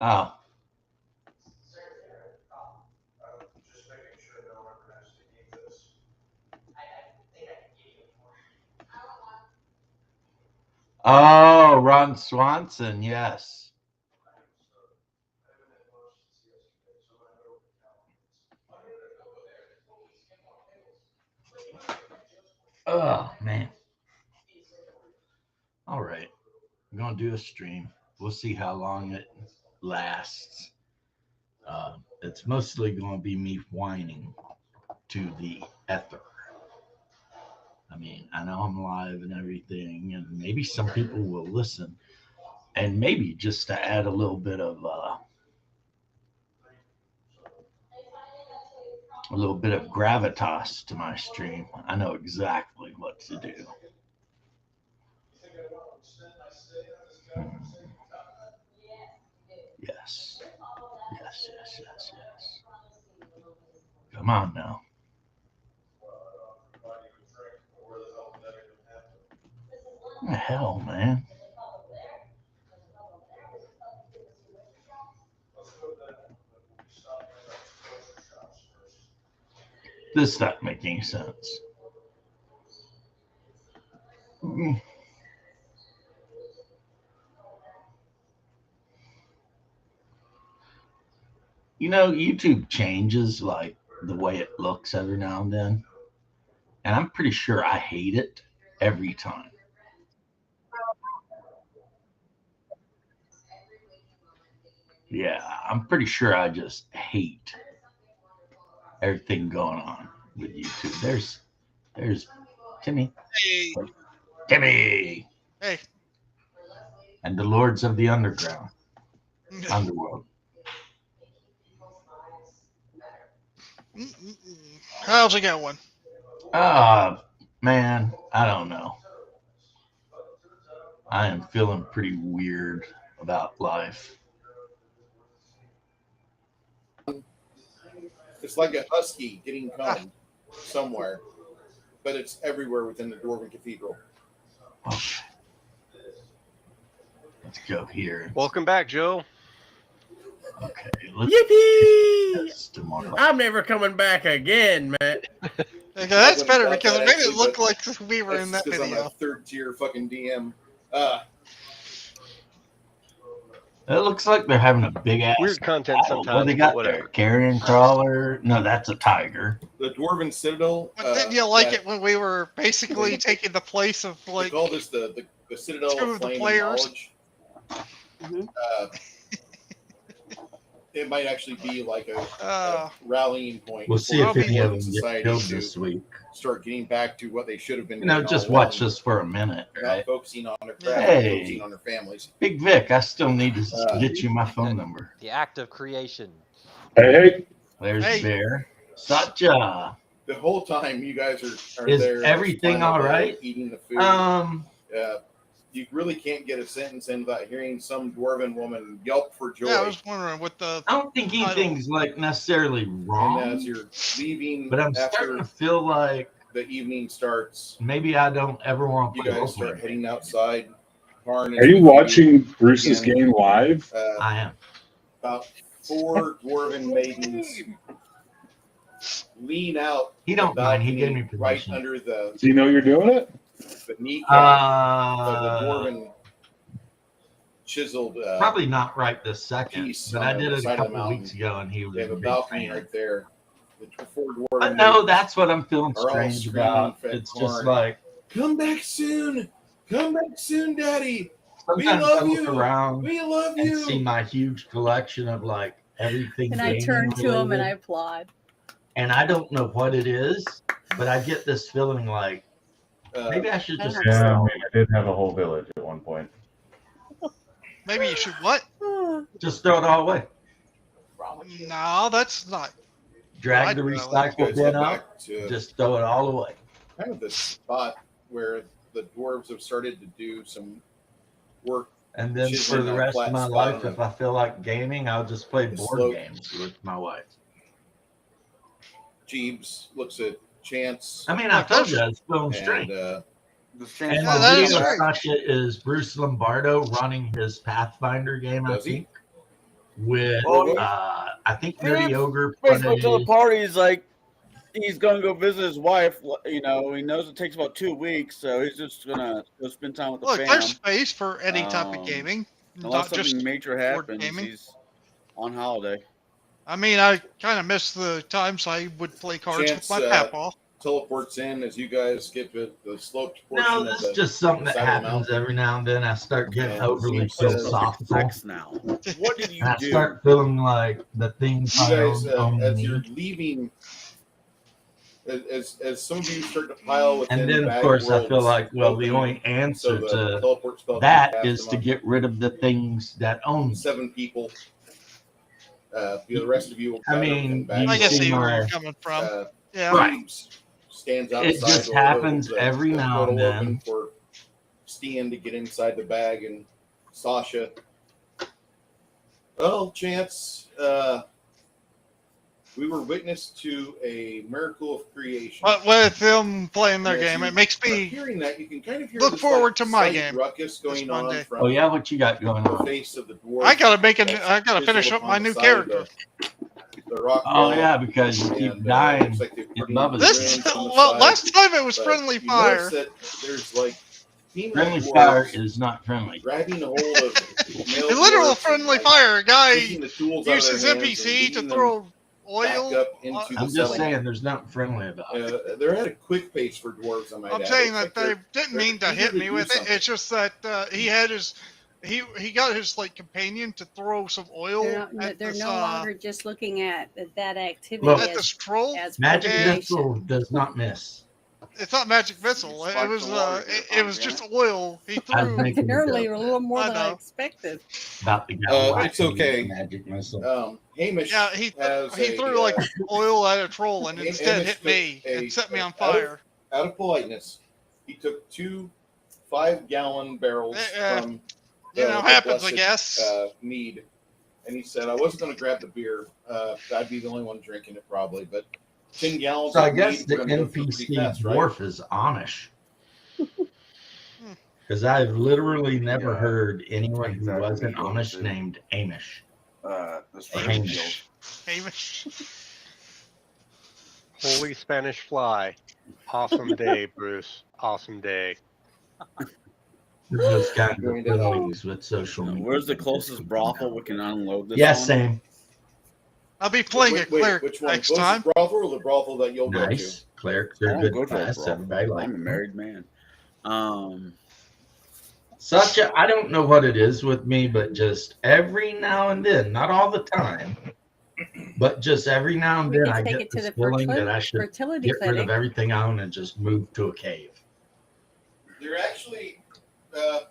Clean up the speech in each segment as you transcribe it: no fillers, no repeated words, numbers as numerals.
Oh, oh, Ron Swanson. Yes. Oh man. All right. We're gonna do a stream. We'll see how long it lasts. It's mostly gonna be me whining to the ether. I mean, I know I'm live and everything, and maybe some people will listen, and maybe just to add a little bit of gravitas to my stream. I know exactly what to do. Hmm. Yes, yes, yes, yes, yes. Come on now. What the hell, man? This not making sense. Mm. You know, YouTube changes like the way it looks every now and then, and I'm pretty sure I hate it every time. Yeah, I'm pretty sure I just hate everything going on with YouTube. There's Timmy, Hey, Timmy, hey. and the Lords of the Underworld. How's it going? Man, I don't know. I am feeling pretty weird about life. It's like a husky getting Ah, combed somewhere, but it's everywhere within the Dwarven Cathedral. Okay, let's go here. Welcome back, Joe. Okay, let's Yippee! this tomorrow. I'm never coming back again, man. okay, that's better About because that, it made it actually, look but like we were in That's that because I'm a video. third tier fucking DM. It looks like they're having a big ass Weird content battle. What sometimes, they but got there? whatever. Carrion crawler? No, that's a tiger. The Dwarven Citadel. But didn't you like that- it when we were basically taking the place of They like call this the Citadel two of of the Flame and players? Knowledge. Mhm. It might actually be like a uh rallying point. We'll see if Probably any of Dwarven them get society killed to this week. start getting back to what they should have been You know, doing just all watch along, this for a minute, not right? focusing on their craft, Hey. focusing on their families. Big Vic, I still need to get you my phone number. The act of creation. Hey, There's Hey. Bear. Satya. The whole time you guys are Is there, everything fun all of, right? Eating the food. You really can't get a sentence in without hearing some dwarven woman yelp for joy. yeah, I was wondering what the I don't think anything's like necessarily and wrong, as you're leaving but I'm starting after to feel like the evening starts, maybe I don't ever want to you play guys role start playing. heading outside. Karn are you watching Bruce's again. game live? I am. About 4 dwarven maidens lean out. He don't the mind. He gave balcony me right permission. under the Do you know you're doing it? kneecap of the Uh, dwarven chiseled. probably not right this second, piece but on I the did it a side of the couple mountain. weeks ago, and he was They have a a big balcony fan. right there. The 4 dwarven But no, maidens, that's what I'm feeling are all strange screaming about. fed It's just corn. like come back soon. Come back soon, Daddy. We sometimes love I look you. around We love and you. see my huge collection of like everything. And I gaming turn to him and related, I applaud. and I don't know what it is, but I get this feeling like maybe I should just Yeah, I mean, I did have a whole village at one point. maybe you should what? just throw it all away. No, that's not. Drag the I'd You recycle guys bin head up, back to just throw it all away. kind of the spot where the dwarves have started to do some work. And then She's for in the that rest flat of my spot life, on if I feel like gaming, I'll just play the board slope. games with my wife. Jeeves looks at Chance I mean, I told you I was feeling and strange. the And Chance Yeah, the that is video strange. Sasha is Bruce Lombardo running his Pathfinder game, I Does he? think. with Well, I think Nerdy yeah, Ogre put basically to the a, party, he's like, he's gonna go visit his wife. You know, he knows it takes about 2 weeks, so he's just gonna go spend time with the Look, fam. there's space for any type of Um, gaming, Unless not just something major board happens, gaming. he's on holiday. I mean, I kind of miss the times I would play cards Chance, with my papa. teleports in as you guys get to the sloped portion no, of this the is just something that side of the happens mountain. every now and then. I start getting And overly it seems philosophical. Sex now. What did you And I do? start feeling like the things You I guys, own as me. you're leaving, as some of you start to pile within And then, the of bag course, I feel worlds like, well, the open, only so answer the to teleport spell that can be is cast to among get rid of the things that own me. 7 people. The rest of you will I gather mean, within bag you I can see see where my- you're coming from. Uh, Yeah. Right. Reeves stands It outside. just or happens the every now and portal then. open for Stian to get inside the bag and Sasha. Well, Chance, we were witness to a miracle of creation. But with them playing their And as game, you it makes are me hearing that, you can kind of hear look this, forward like, to my slight game ruckus going on Monday. from Oh yeah, what you got going the on? face of the dwarf. I gotta make that's I gotta finish visible up my upon the new side of character. The rock Oh wall. yeah, because you keep And, dying. looks like they've put in above runes us. This on the well, side, last time it was but friendly you fire. notice that there's like female Friendly dwarves fire is not friendly. grabbing a hold of male A literal dwarves and, friendly like, fire. A guy taking the tools out of uses their hands and NPC to leading them throw back oil. up into the I'm just sun. saying, there's nothing friendly about it. They're at a quick pace for dwarves, I might I'm add. saying It's that like they didn't they're mean to eager hit to me do with it. something. It's just that he had his he got his like companion to throw some oil at They're this no longer just looking at that activity Look, at this troll. as Magic Yeah. missile does not miss. It's not magic missile. It Spiked was the water it was just oil. He I was threw. making a apparently joke a little more I than I know. expected. about the guy It's whacking okay. with the magic missile. Hamish Yeah, he has threw like oil at a troll and Hamish instead hit took me and set me on out of- fire. out of politeness, he took 2 5-gallon barrels from You know, the happens, I blessed, guess. mead, and he said, "I wasn't going to grab the beer. I'd be the only one drinking it probably, but 10 gallons." So I of guess mead, the we're gonna go through NPC pretty fast, right? dwarf is Amish. Because I've literally never Yeah, heard anyone who exactly wasn't what it Amish is. named Amish. This Or right Hamish. Hamish. Holy Spanish fly. Awesome day, Bruce. Awesome day. Those kinds of Going to help. things with social media. Where's the closest brothel we can unload this Yeah, on? same. I'll be playing Wait, it clear which one? next Closest time. brothel or the brothel that you'll go to? Nice. Clerics I are don't good go to a class. brothel. Everybody likes I'm a them. married man. Such a, I don't know what it is with me, but just every now and then, not all the time, but just every now and We then, could I take get it to this the feeling that I should fertility get rid clinic. of everything I own and just move to a cave. They're actually. But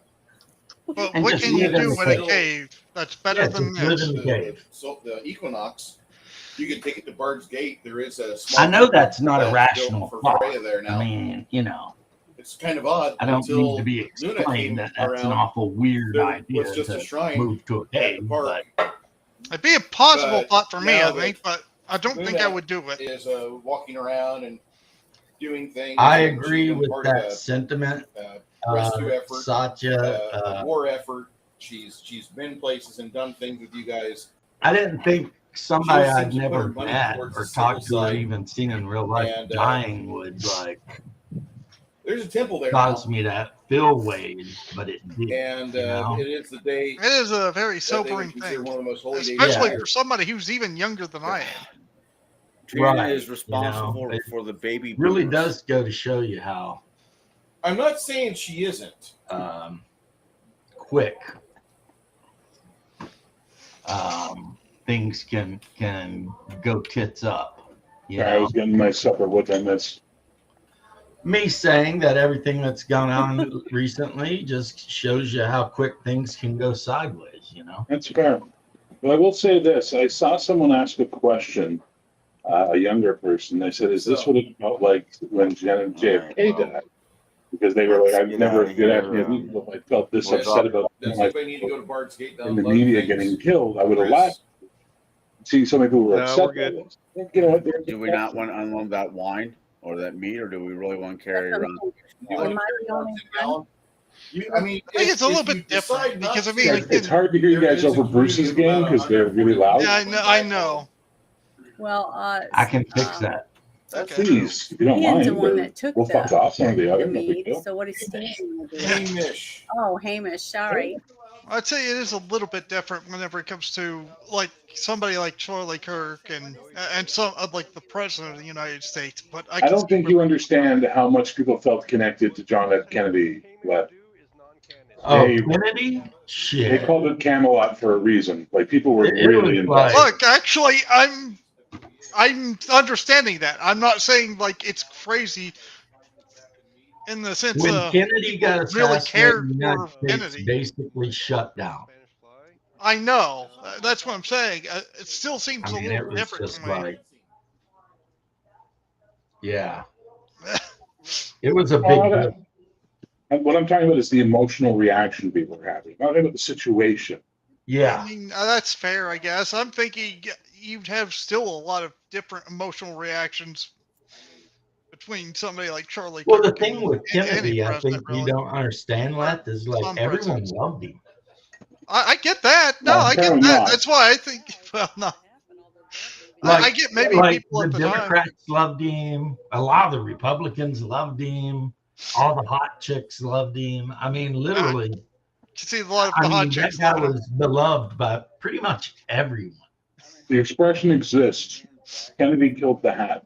And what just can you live in do the in a cave. cave that's better Yeah, than just live this? in the cave. So the Equinox, you can take it to Bard's Gate. There is a small. I know that's not a built rational for thought. Freya there now. I mean, you know, It's kind of odd. I don't until need to be Luna explained came that that's an around, awful weird there idea was just a to shrine move to a at the cave. But park. It'd be a possible But thought for me, now I think, but I don't think Luna I would do it. Is walking around and doing things. I and she's agree been with part of that sentiment. rescue effort, Satya, war effort. She's been places and done things with you guys. I didn't think somebody She I'd seems to put never her money met towards or the talked to civil or side. even seen in real life And, dying would like There's a temple there cause now, me to feel ways, but it did. and you know? it is the day It is a very that they would sobering consider thing, one of the most holy days. especially Yeah. for somebody who's even younger than I am. Trina Right, is responsible it for the baby. really boomers. does go to show you how I'm not saying she isn't. quick things can go tits up. You I know? was getting my supper. What did I miss? Me saying that everything that's gone on recently just shows you how quick things can go sideways, you know? That's fair. But I will say this. I saw someone ask a question, a younger person. They said, is this what it felt like when JFK died? Because they were like, I've never good afternoon. I felt this Well, upset about Does like, anybody need to go to Bard's Gate? to in the unload media things? getting killed. I would have Chris? laughed. See, so many people were No, upset. we're good. by this. You know what? Do we not want to unload that wine or that meat, or do we really want to carry it around? You want Am to I carry the only Bard's gallon? I mean, I think it's a if little you bit decide different not because I to, mean, Yeah, it's hard to hear you guys over Bruce's game because they're really loud. yeah, I know. Well, I can fix that. Okay. Please, if you don't Ian's the mind, one that took we'll fuck off one or the other. the No big mead. deal. So what is Steve going to do? Hamish. Oh, Hamish, sorry. I'd say it is a little bit different whenever it comes to like somebody like Charlie Kirk and some like the president of the United States. But I don't think you understand how much people felt connected to John F. Kennedy. But Oh, They- Kennedy? they Shit. called it Camelot for a reason. Like people were It really was like- invested. Look, actually, I'm understanding that. I'm not saying like it's crazy in the sense When of Kennedy got really assassinated, cared the United for States Kennedy. basically shut down. I know that's what I'm saying. It still seems I mean, a it little was different just to me. like, yeah, it was a big deal. And what I'm talking about is the emotional reaction people were having. I'm not talking about the situation. Yeah. I mean, that's fair, I guess. I'm thinking you'd have still a lot of different emotional reactions between somebody like Charlie Well, the Kirk thing with and any Kennedy, I think president, you really. don't understand, Leth, is like Some everyone presidents. loved him. I get that. No, Well, I get apparently that. not. That's why I think, well, no. Like, I get maybe like people the at the time. Democrats loved him. A lot of the Republicans loved him. All the hot chicks loved him. I mean, literally, You see a lot of I the hot mean, that chicks guy loving him. was beloved by pretty much everyone. The expression exists. Kennedy killed the hat.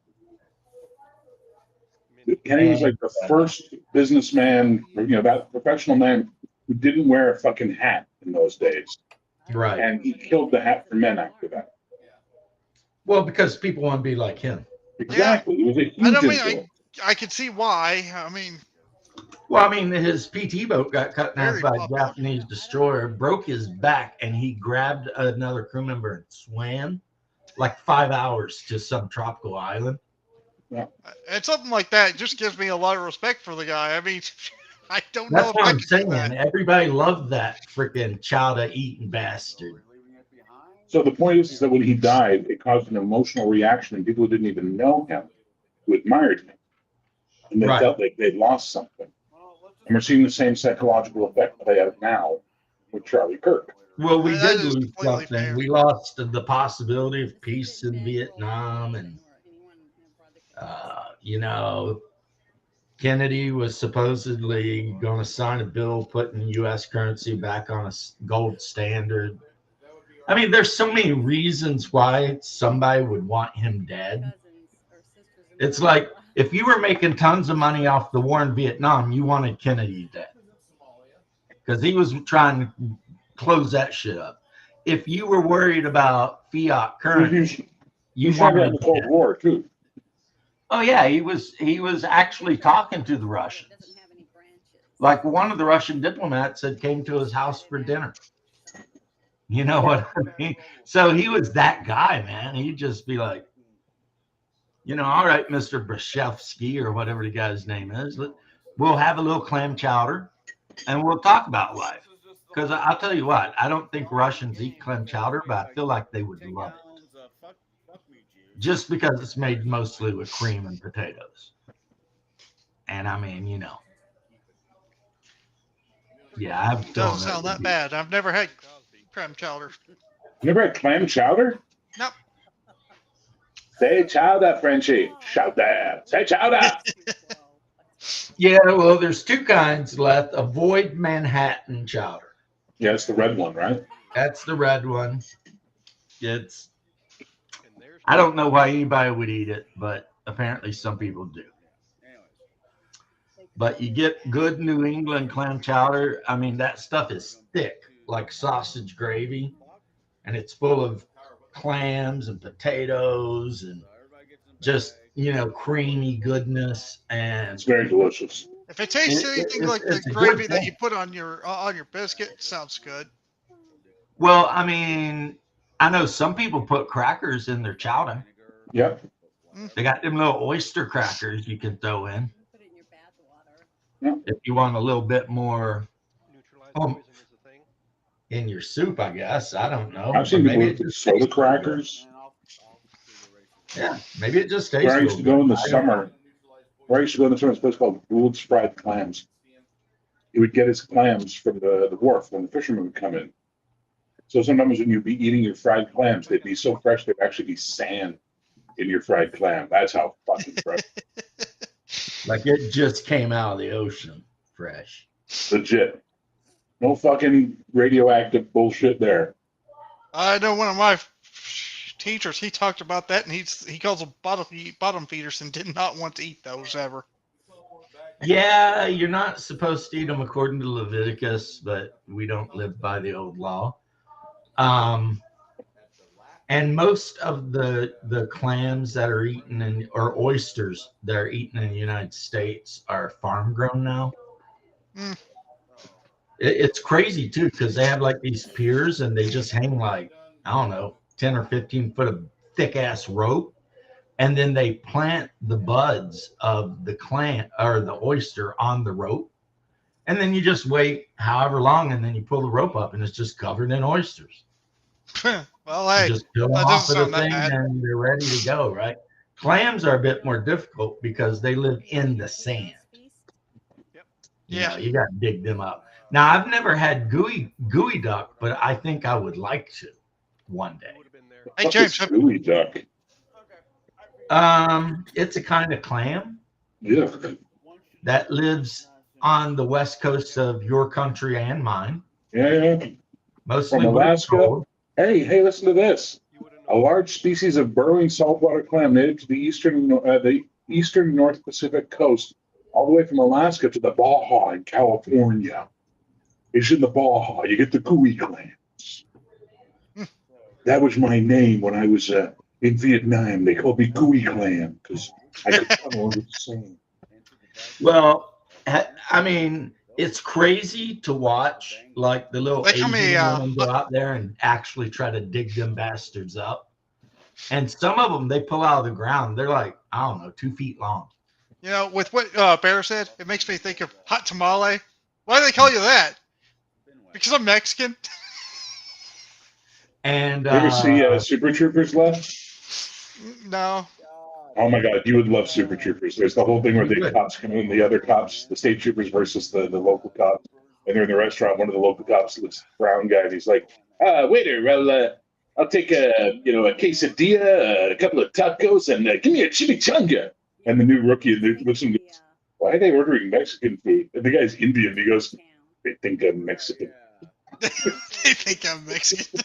Kennedy was like the first businessman, that professional man who didn't wear a fucking hat in those days. Right. And he killed the hat for men after that. Well, because people want to be like him. Exactly. It was a I huge don't mean influence. I can see why. I mean, Well, I mean, his PT boat got cut in half Very by a popular. Japanese destroyer, broke his back, and he grabbed another crew member and swam like 5 hours to some tropical island. and something like that just gives me a lot of respect for the guy. I mean, I don't know That's if what I I'm could do saying. that. Everybody loved that freaking chowder eating bastard. So the point is that when he died, it caused an emotional reaction in people who didn't even know him, who admired him. And they Right. felt like they'd lost something. And we're seeing the same psychological effect play out now with Charlie Kirk. Well, we That did is lose completely something. fair. We lost the possibility of peace in Vietnam, and Kennedy was supposedly going to sign a bill putting U.S. currency back on a gold standard. I mean, there's so many reasons why somebody would want him dead. It's like if you were making tons of money off the war in Vietnam, you wanted Kennedy dead because he was trying to close that shit up. If you were worried about fiat currency, You you talking about wanted the Cold War too. Oh yeah, he was actually talking to the Russians. Like one of the Russian diplomats said came to his house for dinner. You know what I mean? So he was that guy, man. He'd just be like, all right, Mr. Brzezinski or whatever the guy's name is, we'll have a little clam chowder and we'll talk about life. Because I'll tell you what, I don't think Russians eat clam chowder, but I feel like they would love it. Just because it's made mostly with cream and potatoes. And I mean, yeah, I've It doesn't sound that bad. I've never had clam chowder. You never had clam chowder? Nope. Say chowder, Frenchie. Shout that. Say chowder. Yeah, well, there's two kinds left. Avoid Manhattan chowder. Yeah, it's the red one, right? That's the red one. I don't know why anybody would eat it, but apparently some people do. But you get good New England clam chowder. I mean, that stuff is thick, like sausage gravy, and it's full of clams and potatoes and just, creamy goodness. And It's very delicious. If it tastes It- anything it's- like the it's a good gravy that thing. you put on your biscuit, sounds good. well, I mean, I know some people put crackers in their chowder. Yep. They got them little oyster crackers you can throw in. Put it in your bath water. If you want a little bit more Neutralize Oh. poison is the thing. in your soup, I guess. I don't know. I've seen Or people it with just soda tastes crackers. good. Yeah, maybe it just tastes Where I used to real go in the good. I don't summer, where I used to go in the summer, it's a place called Gould's Fried Clams. he would get his clams from the wharf when the fishermen would come in. So sometimes when you'd be eating your fried clams, they'd be so fresh there'd actually be sand in your fried clam. That's how fucking fresh. Like it just came out of the ocean fresh. Legit. No fucking radioactive bullshit there. I know one of my teachers. He talked about that, and he calls them bottom feeders, and did not want to eat those ever. Yeah, you're not supposed to eat them according to Leviticus, but we don't live by the old law. And most of the clams that are eaten or oysters that are eaten in the United States are farm grown now. Mm. It's crazy too, because they have like these piers and they just hang like, I don't know, 10 or 15 foot of thick ass rope. And then they plant the buds of the clam or the oyster on the rope. And then you just wait however long, and then you pull the rope up and it's just covered in oysters. Well, hey, You just peel them that off of doesn't the sound that thing bad. and they're ready to go, right? Clams are a bit more difficult because they live in the sand. Yeah. You got to dig them up. Now, I've never had gooey duck, but I think I would like to one day. Hey, Fuck James, is gooey duck. It's a kind of clam Yeah. that lives on the west coast of your country and mine, Yeah. mostly From where it's Alaska? cold. Hey, listen to this. A large species of burrowing saltwater clam native to the eastern North Pacific coast, all the way from Alaska to the Baja in California. It's in the Baja. You get the gooey clams. That was my name when I was in Vietnam. They called me gooey clam because I could tunnel under the sand. Well, I mean, it's crazy to watch like the little Like how Asian many, women go out there and actually try to dig them bastards up. And some of them they pull out of the ground. They're like, I don't know, 2 feet long. You know, with what Bear said, it makes me think of hot tamale. Why do they call you that? Because I'm Mexican. And You ever see Super Troopers left? No. Oh my God, you would love Super Troopers. There's the whole thing where the Good. cops come in, the other cops, the state troopers versus the local cops. And they're in the restaurant. One of the local cops looks at the brown guy and he's like, waiter, I'll take a quesadilla, a couple of tacos, and give me a chimichanga. And the new rookie looks and goes, why are they ordering Mexican food? And the guy's Indian. He goes, they think I'm Mexican. They think I'm Mexican.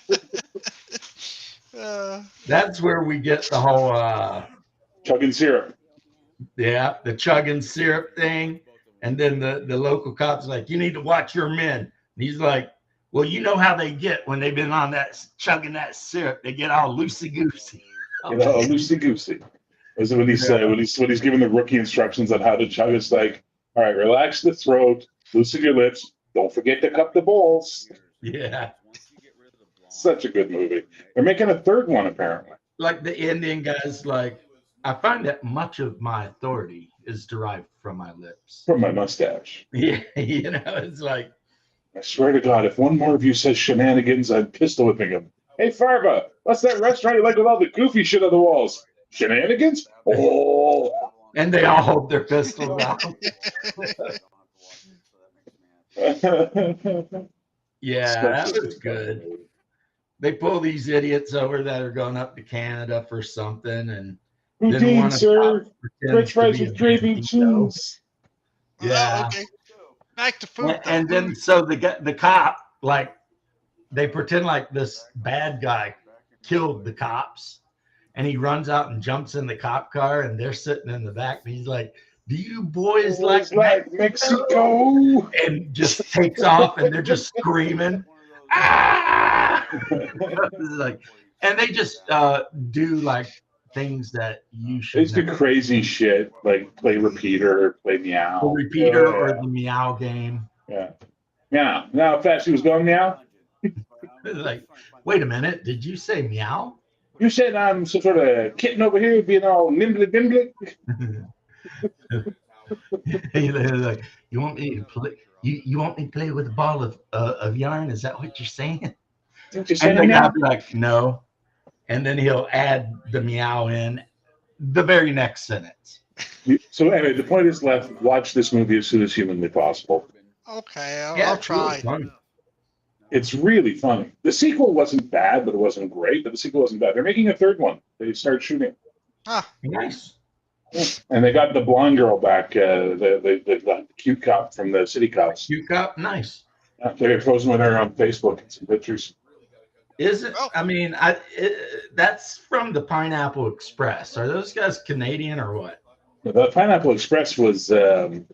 that's where we get the whole Chugging syrup. the chugging syrup thing. And then the local cops like, you need to watch your men. And he's like, well, you know how they get when they've been on that chugging that syrup. They get all loosey goosey. Loosey goosey. Is when he's giving the rookie instructions on how to chug. It's like, all right, relax the throat, loosen your lips. Don't forget to cup the balls. Yeah. Such a good movie. They're making a third one apparently. Like the Indian guys, like, I find that much of my authority is derived from my lips. From my mustache. Yeah, it's like, I swear to God, if one more of you says shenanigans, I'm pistol whipping him. Hey, Farva, what's that restaurant you like with all the goofy shit on the walls? Shenanigans? Oh. and they all hold their pistols out. Yeah, that was good. They pull these idiots over that are going up to Canada for something and didn't want to sir. pretend French to fries be with gravy and Mexico. cheese. Yeah. Oh, okay. Back to food. And then so the cop, like, they pretend like this bad guy killed the cops, and he runs out and jumps in the cop car, and they're sitting in the back, and he's like, do you boys like Mexico? And just takes off, and they're just screaming. Ah! Like, and they just do like things that you should They do never. crazy shit like play repeater, play The meow. repeater Yeah. or the meow game. Yeah. Meow. Now how fast he was going meow? Like, wait a minute, did you say meow? You said I'm some sort of kitten over here being all nimbly bimbly. Like, you want me to play? You want me to play with a ball of yarn? Is that what you're saying? Didn't you say And then meow? I'll be like, no. And then he'll add the meow in the very next sentence. So anyway, the point is left. Watch this movie as soon as humanly possible. Okay, I'll Yeah, it's really try. funny. It's really funny. The sequel wasn't bad, but it wasn't great. But the sequel wasn't bad. They're making a third one. They started shooting, Nice. and they got the blonde girl back, the cute cop from the City Cops. You got nice. They're posing with her on Facebook and some pictures. Is it? Oh. I mean, that's from the Pineapple Express. Are those guys Canadian or what? The Pineapple Express was the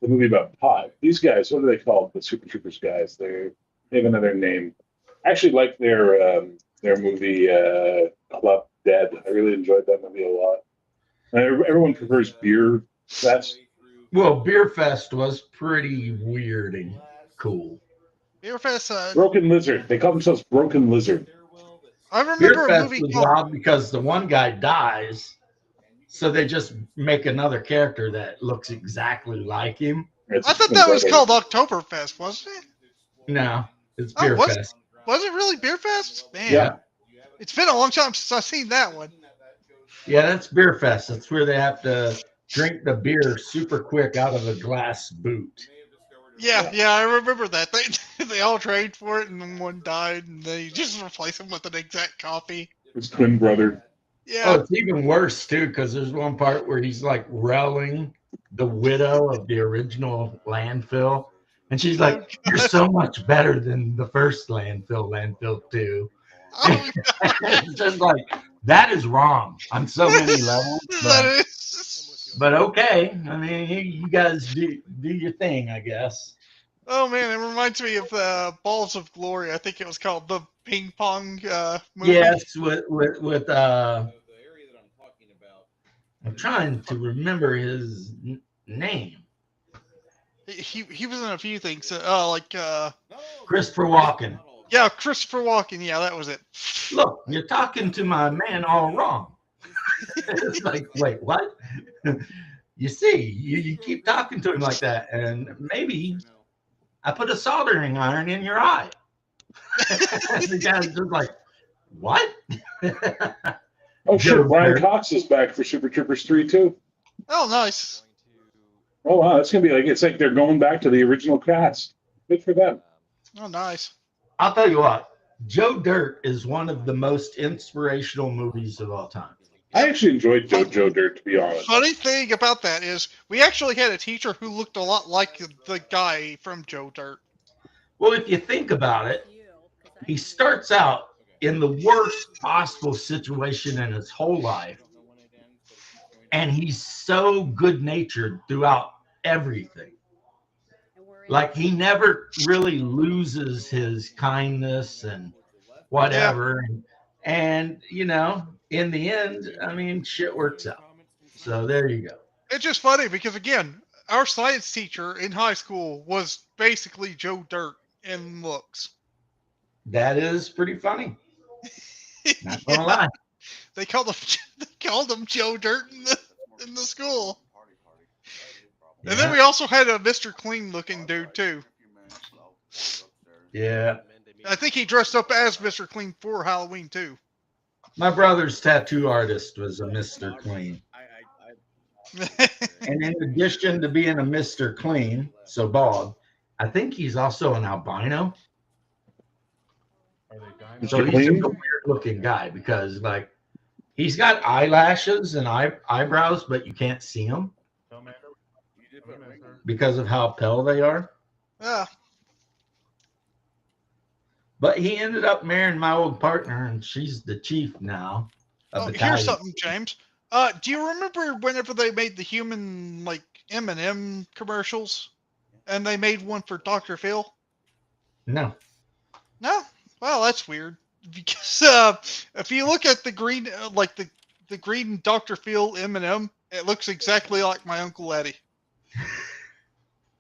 movie about pot. These guys, what are they called? The Super Troopers guys. They have another name. I actually like their movie Club Dead. I really enjoyed that movie a lot. And everyone prefers Beer Fest. Well, Beer Fest was pretty weird and cool. Beer Fest. Broken Lizard. They call themselves Broken Lizard. I Beer remember a Fest movie was called. wild because the one guy dies, so they just make another character that looks exactly like him. It's I thought his that was brother. called Oktoberfest, wasn't it? No, it's Oh, Beer was- Fest. Was it really Beer Fest? Man, Yeah. it's been a long time since I've seen that one. Yeah, that's Beer Fest. That's where they have to drink the beer super quick out of a glass boot. Yeah, I remember that. They all trained for it, and then one died, and they just replaced him with an exact copy. His twin brother. Yeah. Oh, it's even worse too, because there's one part where he's like railing the widow of the original landfill, and she's like, "You're so much better than the first landfill 2." Oh, It's just like that is wrong on so many levels. that But, is. but okay, I mean, you guys do your thing, I guess. Oh man, it reminds me of Balls of Glory. I think it was called the ping pong movie. Yes, with I'm trying to remember his name. He was in a few things. Christopher Walken. Yeah, Christopher Walken. Yeah, that was it. Look, you're talking to my man all wrong. It's like, wait, what? You see, you keep talking to him like that, and maybe I put a soldering iron in your eye. The guy's just like, what? Oh Joe shit! Brian Dirt. Cox is back for Super Troopers 3 too. Oh, nice. Oh wow, that's gonna be like it's like they're going back to the original cast. Good for them. Oh, nice. I'll tell you what, Joe Dirt is one of the most inspirational movies of all time. I actually enjoyed Joe Dirt, to be honest. Funny thing about that is we actually had a teacher who looked a lot like the guy from Joe Dirt. Well, if you think about it, he starts out in the worst possible situation in his whole life, and he's so good-natured throughout everything. Like he never really loses his kindness and whatever. And you know, in the end, I mean, shit works out. So there you go. It's just funny because again, our science teacher in high school was basically Joe Dirt in looks. That is pretty funny. Not gonna lie. They called him Joe Dirt in the school. And then Yeah. we also had a Mr. Clean looking dude too. Yeah. I think he dressed up as Mr. Clean for Halloween too. My brother's tattoo artist was a Mr. Clean. And in addition to being a Mr. Clean, so bald, I think he's also an albino. So Mr. he's Clean? a weird looking guy because like he's got eyelashes and eyebrows, but you can't see them because of how pale they are. Yeah. But he ended up marrying my old partner, and she's the chief now. Of the Here's Italian. something, James. Do you remember whenever they made the human like M&M commercials, and they made one for Dr. Phil? No. No. Well, that's weird because if you look at the green, like the green Dr. Phil M&M, it looks exactly like my Uncle Eddie.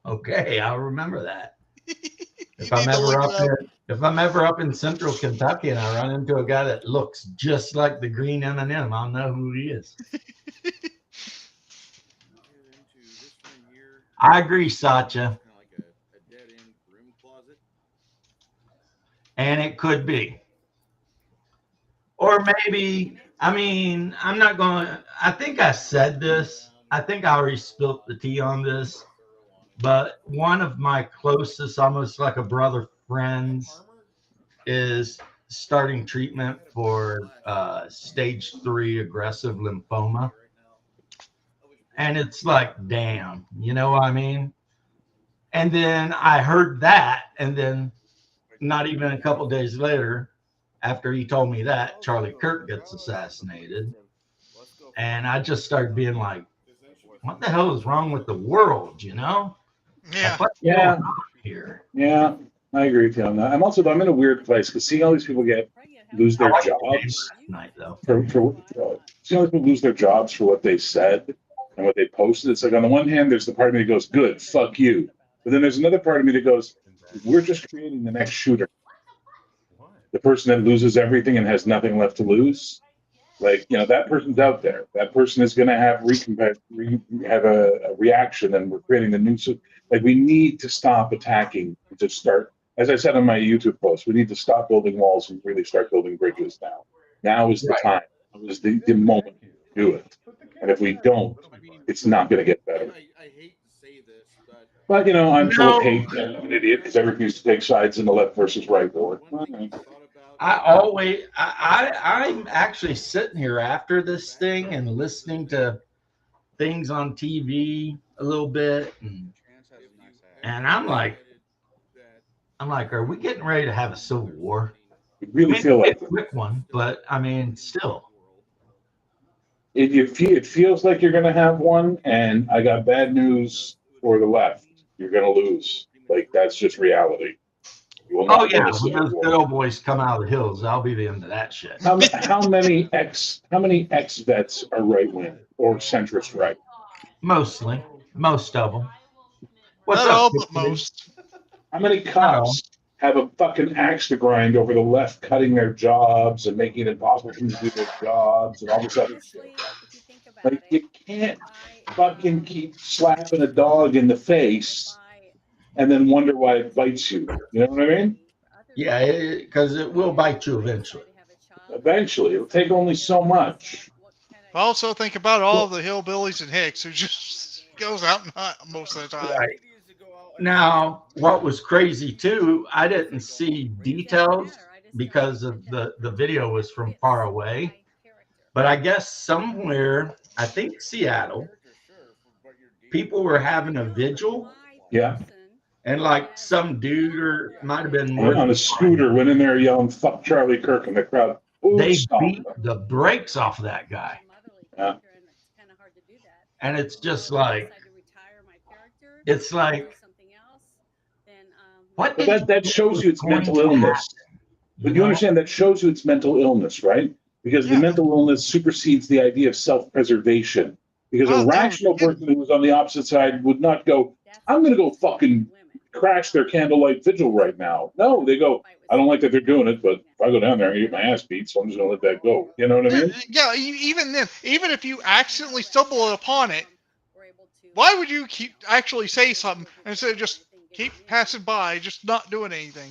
Okay, I'll remember that. If You I'm need to ever look up it up. there, if I'm ever up in Central Kentucky and I run into a guy that looks just like the green M&M, I'll know who he is. I agree, Satya. And it could be. Or maybe, I mean, I'm not going to, I think I said this I think I already spilt the tea on this, but one of my closest, almost like a brother friends, is starting treatment for stage 3 aggressive lymphoma. And it's like, damn, you know what I mean? And then I heard that, and then not even a couple days later, after he told me that, Charlie Kirk gets assassinated. And I just started being like, what the hell is wrong with the world, you know? Yeah. Like, what's Yeah. going on here? Yeah, I agree with you on that. I'm in a weird place because seeing all these people lose their I watched the game jobs last night, though. for seeing all these people lose their jobs for what they said and what they posted. It's like on the one hand, there's the part of me that goes, "Good, fuck you," but then there's another part of me that goes, "We're just creating the next shooter, the person that loses everything and has nothing left to lose." Like, that person's out there. That person is going to have have a reaction, and we're creating the new. Like, we need to stop attacking. To start, as I said on my YouTube post, we need to stop building walls and really start building bridges now. Now is the time. Now is the moment to do it. And if we don't, it's not going to get better. I hate to say this, But I'm full of hate. And I'm an idiot because I refuse to take sides in the left versus right war. I'm actually sitting here after this thing and listening to things on TV a little bit, and I'm like, are we getting ready to have a civil war? I really feel like a quick one, but I mean, still. It feels like you're going to have one, and I got bad news for the left. You're going to lose. Like, that's just reality. Oh yeah, when those good old boys come out of the hills, I'll be the end of that shit. How many ex vets are right wing or centrist right? Most of them. What's Not up, all, but Tiffany? most. How many cops have a fucking axe to grind over the left cutting their jobs and making it impossible for them to do their jobs and all this other shit? Like, you can't fucking keep slapping a dog in the face and then wonder why it bites you. You know what I mean? Yeah, because it will bite you eventually. Eventually, it'll take only so much. Also, think about all the hillbillies and hicks who just goes out and hunt most of the time. Right. Now, what was crazy too, I didn't see details because of the video was from far away. But I guess somewhere, I think Seattle, people were having a vigil. Yeah. And like some dude or might have been On a scooter, went in there yelling "fuck Charlie Kirk" in the crowd. Ooh, they stop. beat the brakes off of that guy. Yeah. And it's just like, it's like, what? But that shows you it's mental illness. But you understand that shows you it's mental illness, right? Because the mental illness supersedes the idea of self-preservation. Because a rational person who was on the opposite side would not go, "I'm going to go fucking crash their candlelight vigil right now." No, they go, "I don't like that they're doing it, but if I go down there and get my ass beat, so I'm just going to let that go." You know what I mean? Yeah, even then, even if you accidentally stumble upon it, why would you actually say something instead of just keep passing by, just not doing anything?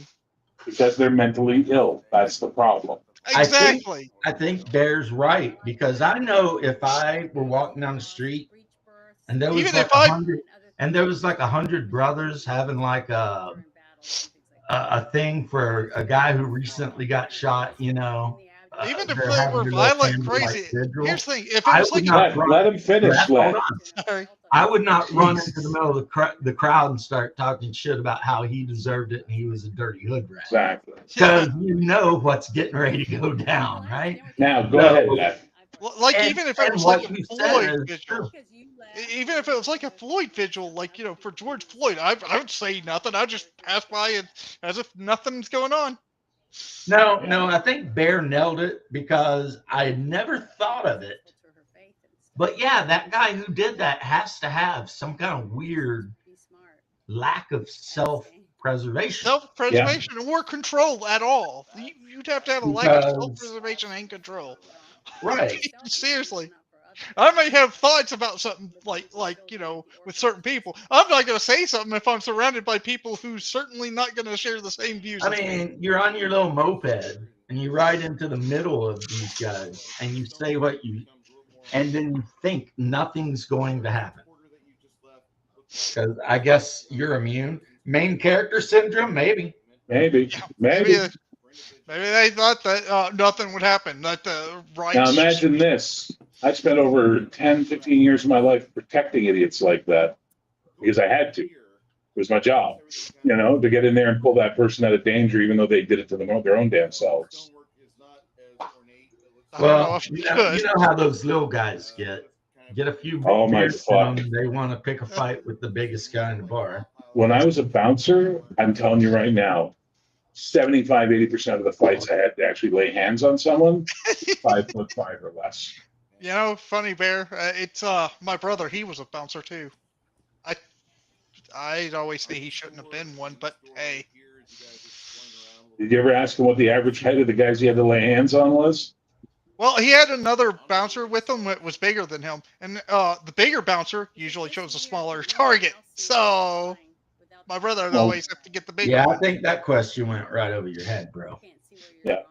Because they're mentally ill. That's the problem. Exactly. I think Bear's right, because I know if I were walking down the street and there was Even like if I- 100 and there was like 100 brothers having like a thing for a guy who recently got shot, Even if they're they having were their little violent, candlelight crazy. vigil. Here's the thing: if I it was would like not Let him finish, Hold Len. on. Sorry. I would not run into the middle of the crowd and start talking shit about how he deserved it and he was a dirty hood rat. Exactly. Because you know what's getting ready to go down, right? Now, go No. ahead, Len. Like And- even if it and was what like a you said Floyd is vigil, true. even if it was like a Floyd vigil, like for George Floyd, I would say nothing. I'd just pass by and as if nothing's going on. No, I think Bear nailed it because I had never thought of it. But yeah, that guy who did that has to have some kind of weird lack of self-preservation. Self-preservation or control at all. You'd have to have a lack of self-preservation and control. Right. Seriously. I may have thoughts about something like with certain people. I'm not going to say something if I'm surrounded by people who's certainly not going to share the same views I as me. mean, you're on your little moped and you ride into the middle of these guys and you say what you and then you think nothing's going to happen. Because I guess you're immune. Main character syndrome, maybe. Maybe. Maybe they thought that nothing would happen. That the rights. Now imagine this. I spent over 10, 15 years of my life protecting idiots like that because I had to. It was my job, to get in there and pull that person out of danger, even though they did it to their own damn selves. I don't know Well, if you you know, could. you know how those little guys get a few Oh, my beers in fuck. them, they want to pick a fight with the biggest guy in the bar. When I was a bouncer, I'm telling you right now, 75, 80% of the fights I had to actually lay hands on someone 5'5" or less. Funny Bear. It's my brother. He was a bouncer too. I'd always say he shouldn't have been one, but hey. Did you ever ask him what the average height of the guys he had to lay hands on was? Well, he had another bouncer with him that was bigger than him, and the bigger bouncer usually chose a smaller target. So my brother would Well, always have to get the bigger Yeah, I one. think that question went right over your head, bro. Yeah.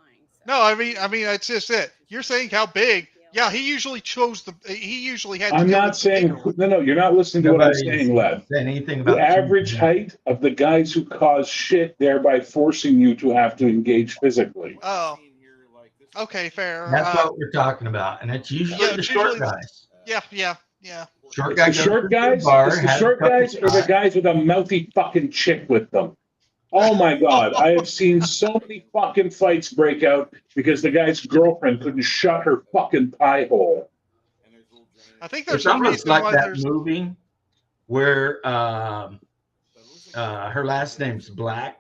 No, I mean that's just it. You're saying how big? Yeah, he usually chose he usually had. To I'm go not with the saying, bigger one. no, you're not listening to what I'm Nobody's saying, Lev. said anything about The average height of the guys who cause shit, thereby forcing you to have to engage physically. Oh, okay, fair. That's what we're talking about, and it's usually Yeah, the it's short usually- guys. Yeah. Short It's guy the goes short to guys, bar, it's the has a short couple guys, or the shots. guys with a mouthy fucking chick with them. Oh my God, I have seen so many fucking fights break out because the guy's girlfriend couldn't shut her fucking pie hole. I think there's It's a almost reason like why that there's. movie where her last name's Black.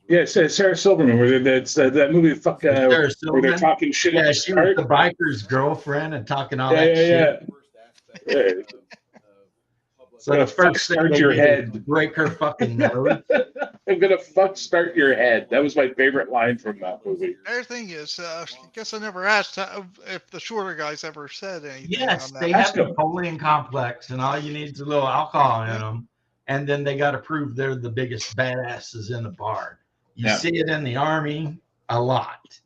Yeah, it's Sarah Silverman, where that's that movie, Sarah where they're Silverman. talking shit at Yeah, the she was start. the biker's girlfriend and talking all Yeah, that shit. yeah. So Gonna the first thing start they your did head. was break her fucking nose. I'm gonna start your head. That was my favorite line from that movie. Their thing is, I guess I never asked if the shorter guys ever said anything Yes, on that. they Ask have them. Napoleon complex, and all you need is a little alcohol in them, and then they got to prove they're the biggest badasses in the bar. You Yeah. see it in the Army a lot.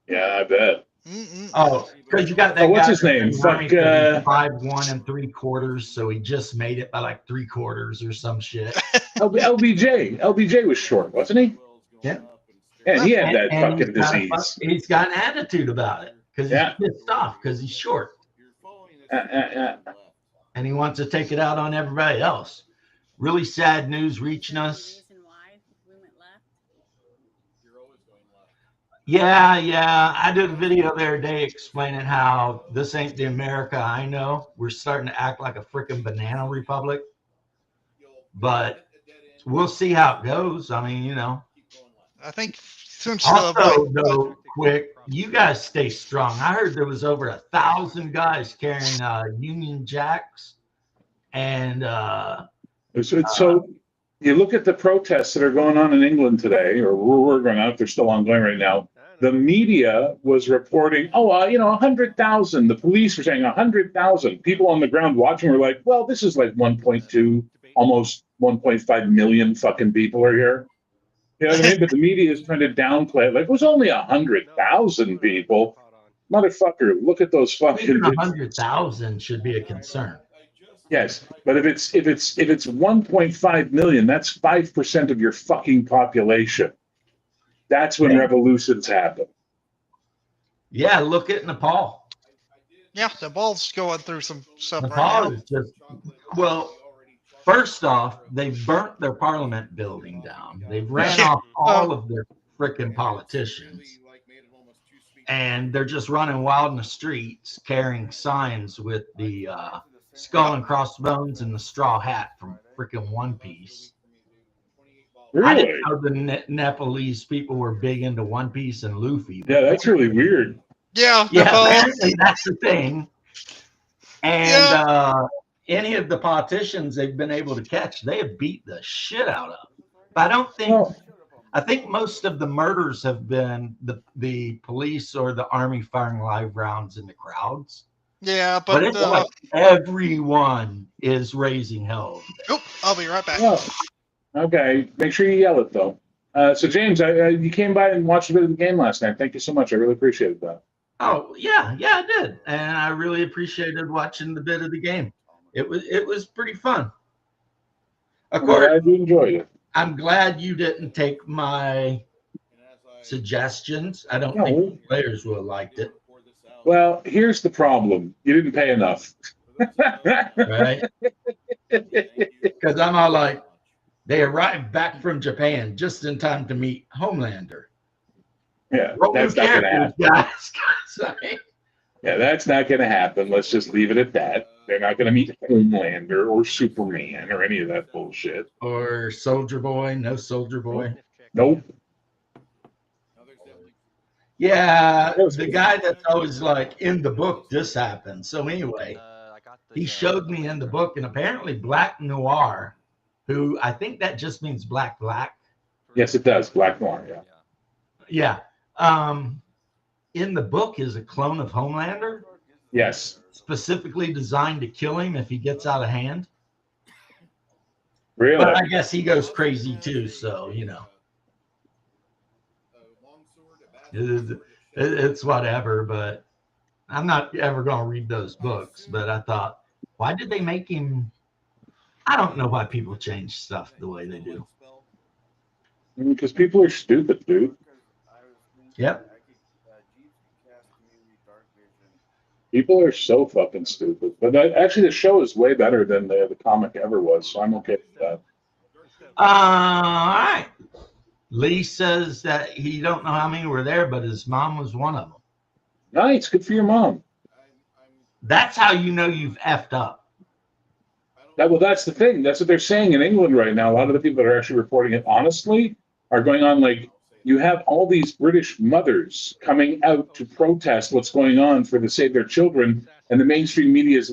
Yeah, I bet. Oh, because you got that Oh, what's guy his name? in the Army Fuck, 'cause he's 5'1"3/4", so he just made it by like 3/4 or some shit. LBJ was short, wasn't he? Yeah. And he had that And fucking disease. he's got an attitude about it because he's Yeah. pissed off because he's short Yeah. and he wants to take it out on everybody else. Really sad news reaching us. Yeah. I did a video the other day explaining how this ain't the America I know. We're starting to act like a freaking banana republic. But we'll see how it goes. I mean, I think since Also, though, quick, you guys stay strong. I heard there was over 1,000 guys carrying Union Jacks. And So you look at the protests that are going on in England today, or were going on, if they're still ongoing right now. The media was reporting, 100,000. The police were saying 100,000. People on the ground watching were like, well, this is like 1.2, almost 1.5 million fucking people are here. You know what I mean? But the media is trying to downplay it. Like, it was only 100,000 people. Motherfucker, look at those fucking. even 100,000 should be a concern. Yes, but if it's 1.5 million, that's 5% of your fucking population. That's when revolutions happen. Yeah, look at Nepal. Yeah, Nepal's going through some stuff right Nepal now. is just, well, first off, they burnt their parliament building down. They ran off all of their freaking politicians. And they're just running wild in the streets carrying signs with the skull and crossbones and the straw hat from freaking One Piece. I Really? didn't know the Nepalese people were big into One Piece and Luffy. Yeah, that's really weird. Yeah, Yeah, Nepal. apparently that's the thing. And any of the politicians they've been able to catch, they have beat the shit out of. But I don't think, Oh. I think most of the murders have been the police or the army firing live rounds in the crowds. Yeah, But but it's like everyone is raising hell. I'll be right back. Oh. Okay, make sure you yell it though. So James, you came by and watched a bit of the game last night. Thank you so much. I really appreciated that. Oh yeah, I did, and I really appreciated watching the bit of the game. It was pretty fun. Of I'm course, glad you enjoyed it. I'm glad you didn't take my suggestions. I don't think No. the players would have liked it, Well, here's the problem. You didn't pay enough. right? Because I'm all like, they arrived back from Japan just in time to meet Homelander. Yeah, Roll that's new not going to happen. characters, guys. Sorry. Yeah, that's not going to happen. Let's just leave it at that. They're not going to meet Homelander or Superman or any of that bullshit. Or Soldier Boy, no Soldier Boy. Nope. Yeah, the guy that's always like in the book, this happened. So anyway, he showed me in the book, and apparently Black Noir, who I think that just means black. Yes, it does. Black Noir, yeah. Yeah. In the book is a clone of Homelander, Yes. specifically designed to kill him if he ggets out of hand. Really? But I guess he goes crazy too, so you know. It's whatever, but I'm not ever going to read those books. But I thought, why did they make him? I don't know why people change stuff the way they do. Because people are stupid, dude. Yep. People are so fucking stupid. But actually, the show is way better than the comic ever was, so I'm okay with that. All right. Lee says that he don't know how many were there, but his mom was one of them. Nice. Good for your mom. That's how you know you've effed up. Well, that's the thing. That's what they're saying in England right now. A lot of the people that are actually reporting it honestly are going on like, you have all these British mothers coming out to protest what's going on for the save their children, and the mainstream media is,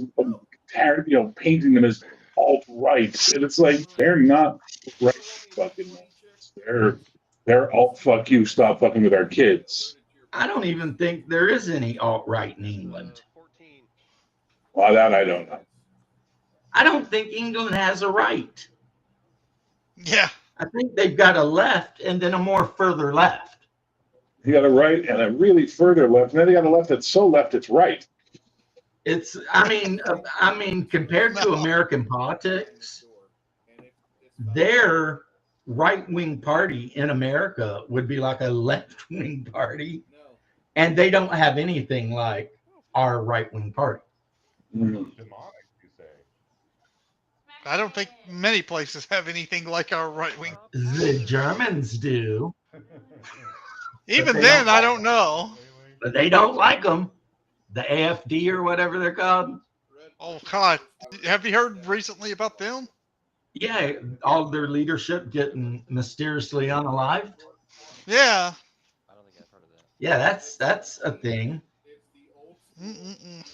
painting them as alt-right, and it's like they're not right fucking mothers. They're alt fuck you. Stop fucking with our kids. I don't even think there is any alt-right in England. Well, that I don't know. I don't think England has a right. Yeah. I think they've got a left and then a more further left. You got a right and a really further left, and then you got a left that's so left it's right. I mean, compared to American politics, their right-wing party in America would be like a left-wing party, and they don't have anything like our right-wing party. Mhm. I don't think many places have anything like our right wing. The Germans do, Even they then, don't- I don't know. but they don't like them. The AFD or whatever they're called. Oh God, have you heard recently about them? Yeah, all their leadership getting mysteriously unalived. Yeah. Yeah, that's a thing. Mm-mm-mm.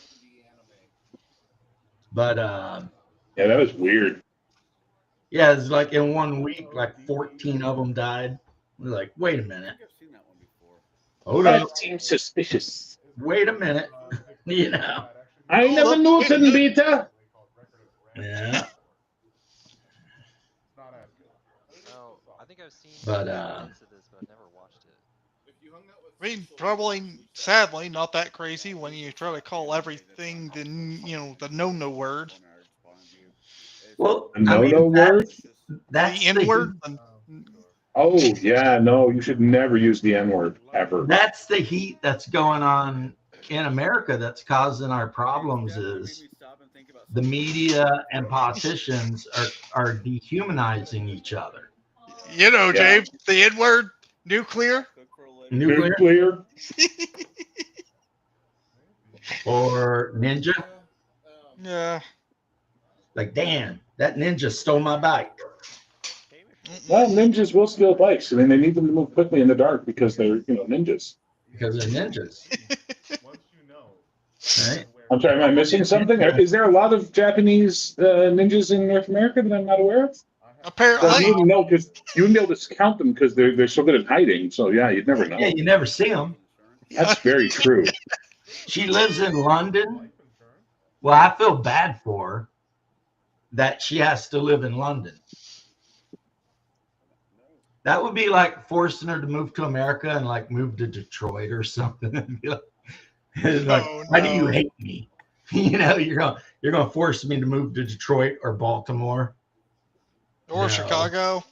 But Yeah, that was weird. yeah, it's like in 1 week, like 14 of them died. We're like, wait a minute. Hold on. That seems suspicious. Wait a minute. You know. I never knew it, Beta. Yeah. I think I've seen But, bits of this, but I've never watched it. I mean, probably, sadly, not that crazy when you try to call everything the no word, Well, A no-no word? That's the N word. Oh, yeah, no, you should never use the N-word, ever. That's the heat that's going on in America that's causing our problems is the media and politicians are dehumanizing each other. You know, Yeah. James, the N word, nuclear. Nuclear or ninja. Yeah. Like, damn, that ninja stole my bike. Well, ninjas will steal bikes. I mean, they need them to move quickly in the dark because they're, ninjas. Because they're ninjas. Right? I'm sorry, am I missing something? Is there a lot of Japanese ninjas in North America that I'm not aware of? Well, Apparently, you wouldn't know because you wouldn't be able to count them because they're so good at hiding. So yeah, you'd never know. Yeah, you never see them. That's very true. She lives in London. Well, I feel bad for her that she has to live in London. That would be like forcing her to move to America and like move to Detroit or something. And be like, It's like, Oh, why do you no. hate me? You're gonna force me to move to Detroit or Baltimore. Or No. Chicago.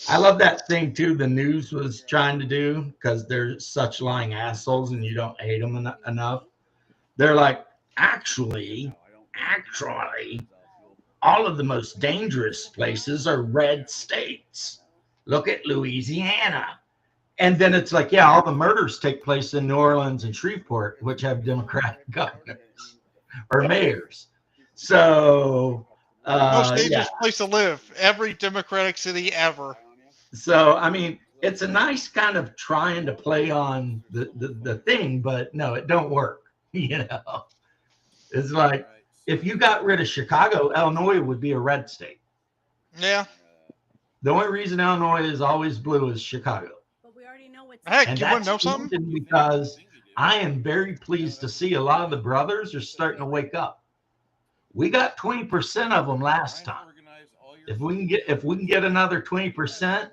I love that thing too. The news was trying to do because they're such lying assholes, and you don't hate them enough. They're like, actually, all of the most dangerous places are red states. Look at Louisiana. And then it's like, yeah, all the murders take place in New Orleans and Shreveport, which have Democratic governors or mayors. So, Most dangerous yeah. place to live. Every Democratic city ever. So, I mean, it's a nice kind of trying to play on the thing, but no, it don't work. It's like, if you got rid of Chicago, Illinois would be a red state. Yeah. The only reason Illinois is always blue is Chicago. But we already know what's Heck, And you want to know that's something? reason because I am very pleased to see a lot of the brothers are starting to wake up. We got 20% of them last time. If we can get another 20%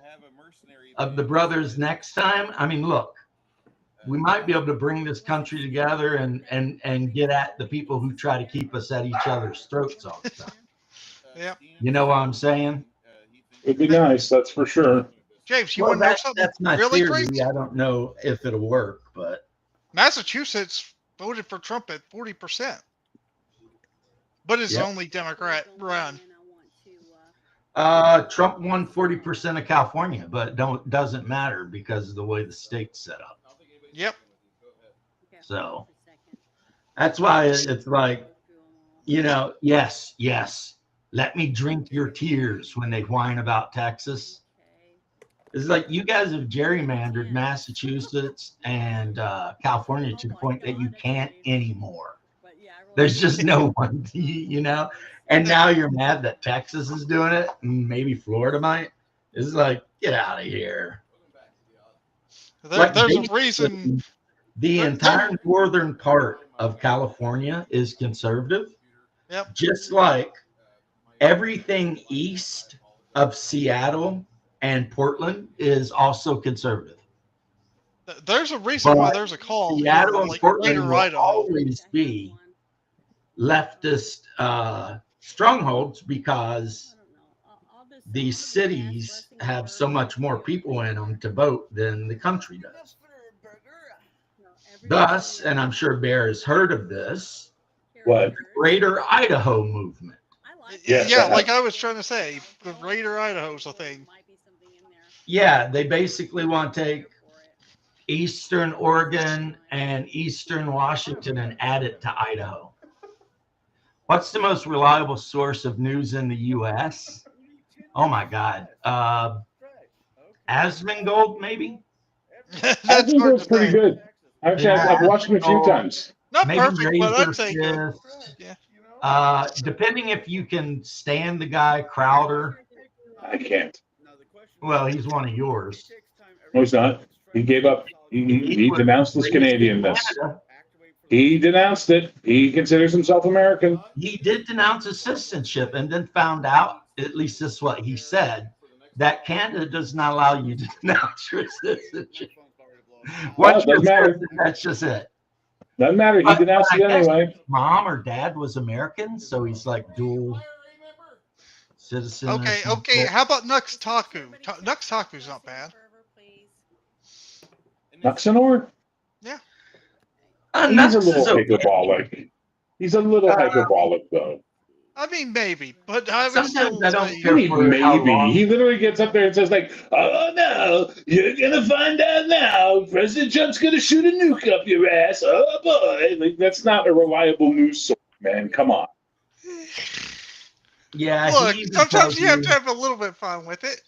of the brothers next time, I mean, look, we might be able to bring this country together and get at the people who try to keep us at each other's throats all the time. Yeah. You know what I'm saying? It'd be nice, that's for sure. James, you Well, want to know something that's my really theory. crazy? I don't know if it'll work, but Massachusetts voted for Trump at 40%. But it's Yep. only Democrat run. Trump won 40% of California, but doesn't matter because of the way the state's set up. Yep. So that's why it's like, yes, let me drink your tears when they whine about Texas. It's like you guys have gerrymandered Massachusetts and California to the point that you can't anymore. There's just no one, and now you're mad that Texas is doing it, and maybe Florida might. It's like, get out of here. There's a reason. The entire northern part of California is conservative. Yep. Just like everything east of Seattle and Portland is also conservative. There's a reason why there's a call. Seattle and Like Portland Greater will Idaho. always be leftist strongholds because these cities have so much more people in them to vote than the country does. Thus, and I'm sure Bear has heard of this, What? Greater Idaho movement. Yes, Yeah, I like I was trying to say, the Greater Idaho's a thing. Yeah, they basically want to take Eastern Oregon and Eastern Washington and add it to Idaho. What's the most reliable source of news in the U.S.? Oh my God. Asmongold, maybe? That's I think hard it's to pretty say. good. Actually, I've watched him a few times. Not Maybe perfect, but I'd Razor say good. Fist. Yeah. Depending if you can stand the guy Crowder. I can't. Well, he's one of yours. No, he's not. He gave up. He was denounced his raised in Canadianness. Canada. He denounced it. He considers himself American. He did denounce his citizenship and then found out, at least this is what he said, that Canada does not allow you to denounce your citizenship. Once doesn't you're matter. citizen, that's just it. Doesn't matter. He But denounced it I guess anyway. Mom or dad was American, so he's like dual citizen. or Okay, something. how about Nux Taku? Nux Taku's not bad. Nuxenor? Nux He's a is little okay. hyperbolic. He's a little hyperbolic, though. I mean, maybe, but I would Sometimes still I don't say- care. I mean, for how long- maybe. He literally gets up there and says, like, oh, no, you're going to find out now. President Trump's going to shoot a nuke up your ass. Oh, boy. Like, that's not a reliable news source, man. Come on. Yeah, Look, he even sometimes tells you have to have a little bit of fun with it.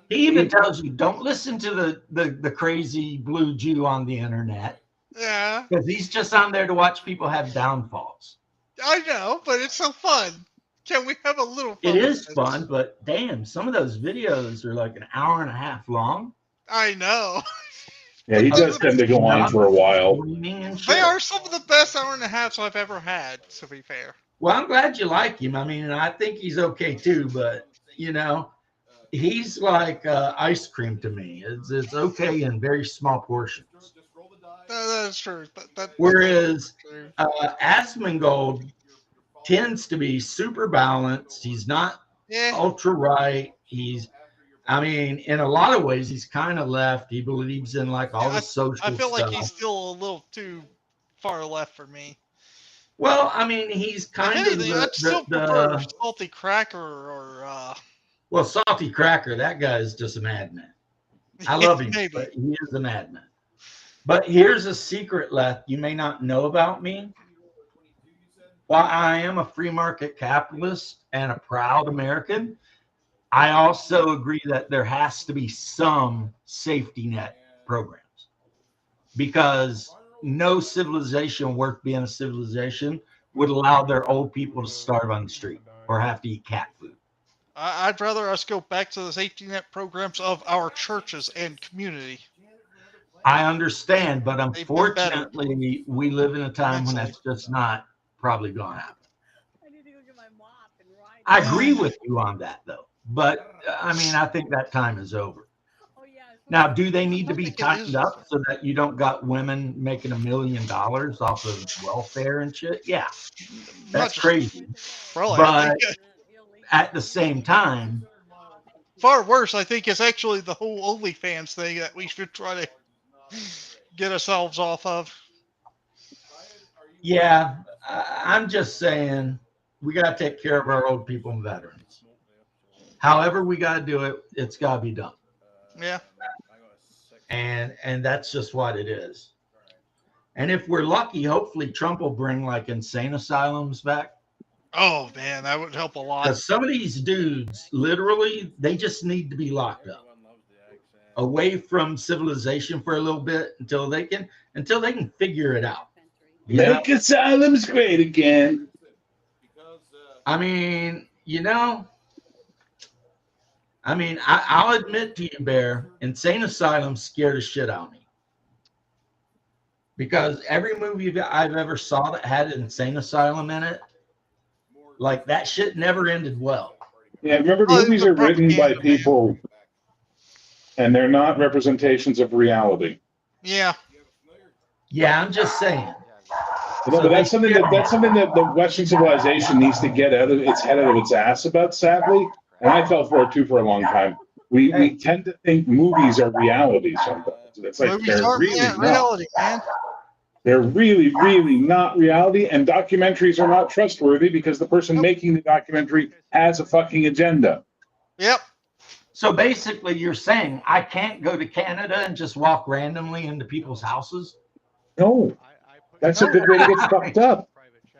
He even tells you, don't listen to the crazy blue Jew on the internet, Yeah, because he's just on there to watch people have downfalls. I know, but it's so fun. Can we have a little fun? It with is this? fun, but damn, some of those videos are like an hour and a half long. I know. Yeah, he does tend to go on for a while. Screaming and shit. They are some of the best hour and a halves I've ever had, to be fair. Well, I'm glad you like him. I mean, I think he's okay too, but he's like ice cream to me. It's okay in very small portions. That's true. Whereas true. Asmongold tends to be super balanced. He's not Yeah. ultra right. I mean, in a lot of ways, he's kind of left. He believes in like all Yeah, the social I feel stuff. like he's still a little too far left for me. Well, I mean, he's If kind of anything, I'd still prefer Salty Cracker or well, Salty Cracker. That guy is just a madman. I love him, maybe. but he is a madman. But here's a secret left you may not know about me. While I am a free market capitalist and a proud American, I also agree that there has to be some safety net programs, because no civilization worth being a civilization would allow their old people to starve on the street or have to eat cat food. I'd rather us go back to the safety net programs of our churches and community. I understand, but They've been better. unfortunately, we live in a time when that's just not probably going to happen. I need to go get my mop and ride. I agree with you on that, though. But I mean, I think that time is over. Oh, yeah. Now, do they need to I be think it tightened is. up so that you don't got women making $1 million off of welfare and shit? Yeah, Not that's just- crazy. Probably, I But think, at the same time, far worse, I think, is actually the whole OnlyFans thing that we should try to get ourselves off of. yeah, I'm just saying we got to take care of our old people and veterans. However we got to do it, it's got to be done. Yeah. And that's just what it is. And if we're lucky, hopefully Trump will bring like insane asylums back. Oh man, that would help a lot. Because some of these dudes, literally, they just need to be locked up, away from civilization for a little bit until they can figure it out. You know? Make asylums great again. I mean, I'll admit to you, Bear, insane asylum scared the shit out of me. Because every movie that I've ever saw that had an insane asylum in it, like that shit never ended well. Yeah, remember, Oh, movies the are written by propaganda, man. people, and they're not representations of reality. Yeah. Yeah, I'm just saying. You know, but that's something that the Western civilization needs to get out of its head out of its ass about, sadly. And I fell for it too for a long time. We tend to think movies are reality sometimes. It's like Movies they're aren't really not. reality, man. They're really, really not reality, and documentaries are not trustworthy because the person making the documentary has a fucking agenda. Yep. So basically, you're saying I can't go to Canada and just walk randomly into people's houses? No, that's a good way to get fucked up.